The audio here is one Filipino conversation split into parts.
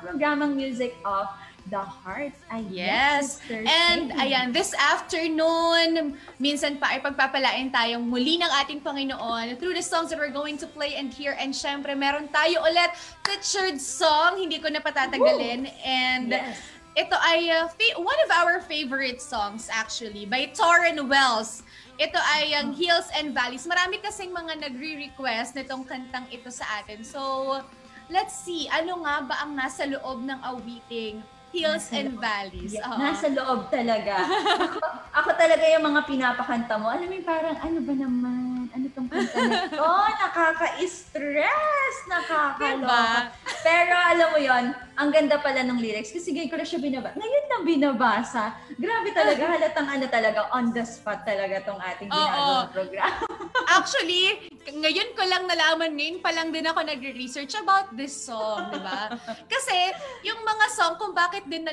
programang Music of the Heart. Ayan, yes. Sister And Shane. ayan, this afternoon, minsan pa ay pagpapalain tayong muli ng ating Panginoon through the songs that we're going to play and hear. And syempre, meron tayo ulit featured song. Hindi ko na patatagalin. Woo! And Yes. ito ay one of our favorite songs actually by Torren Wells. Ito ay ang Hills and Valleys. Marami kasing mga nagre-request nitong kantang ito sa atin. So, let's see, ano nga ba ang nasa loob ng awiting Hills and Valleys? Yeah, nasa loob talaga. ako talaga yung mga pinapakanta mo. Alam mo parang, ano ba naman? Ano tong kanta na to? Nakaka-stress! Nakakaloka. Diba? Pero alam mo yon, ang ganda pala ng lyrics. Kasi ngayon ko na siya binabasa. Ngayon lang binabasa. Grabe talaga. Halatang ano talaga, on the spot talaga tong ating ginagawang programa. Actually, ngayon ko lang nalaman, ngayon pa lang din ako nagre-research about this song, di ba? Kasi yung mga song, kung bakit din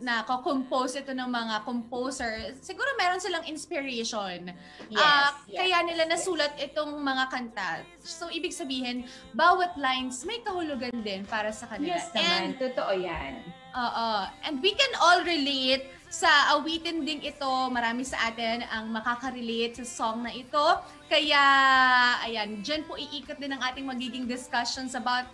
na-compose ito ng mga composer, siguro meron silang inspiration. Yes. Kaya nila nasulat itong mga kanta. So, ibig sabihin, bawat lines may kahulugan din para sa kanila. Yes naman, totoo yan. And we can all relate sa awitin ding ito. Marami sa atin ang makaka-relate sa song na ito. Kaya, ayan, dyan po iikot din ang ating magiging discussions about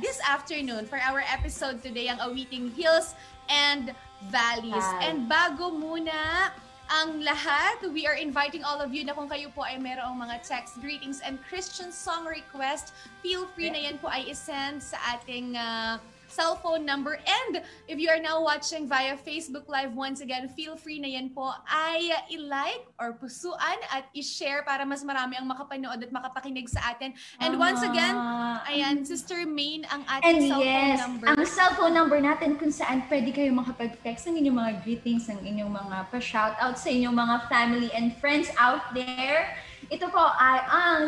this afternoon for our episode today, ang awiting Hills and Valleys. And bago muna ang lahat, we are inviting all of you na kung kayo po ay mayroong mga text, greetings, and Christian song request, feel free na yan po ay isend sa ating cellphone number. And if you are now watching via Facebook Live, once again, feel free na yan po ay i-like or pusuan at i-share para mas marami ang makapanood at makapakinig sa atin. And once again, ayan, Sister Maine, ang ating cellphone number. Ang cellphone number natin kung saan pwede kayo makapag-text ng inyong mga greetings, ng inyong mga pa-shoutout sa inyong mga family and friends out there. Ito po ay ang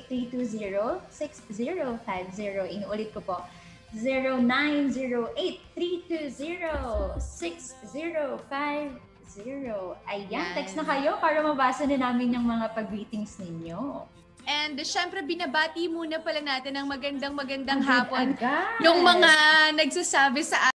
0908-320-6050. Inuulit ko po. 0908-320-6050. Ayan, text na kayo para mabasa na namin yung mga pag-greetings ninyo. And syempre, binabati muna pala natin ang magandang hapon. Agad. Yung mga nagsasabi sa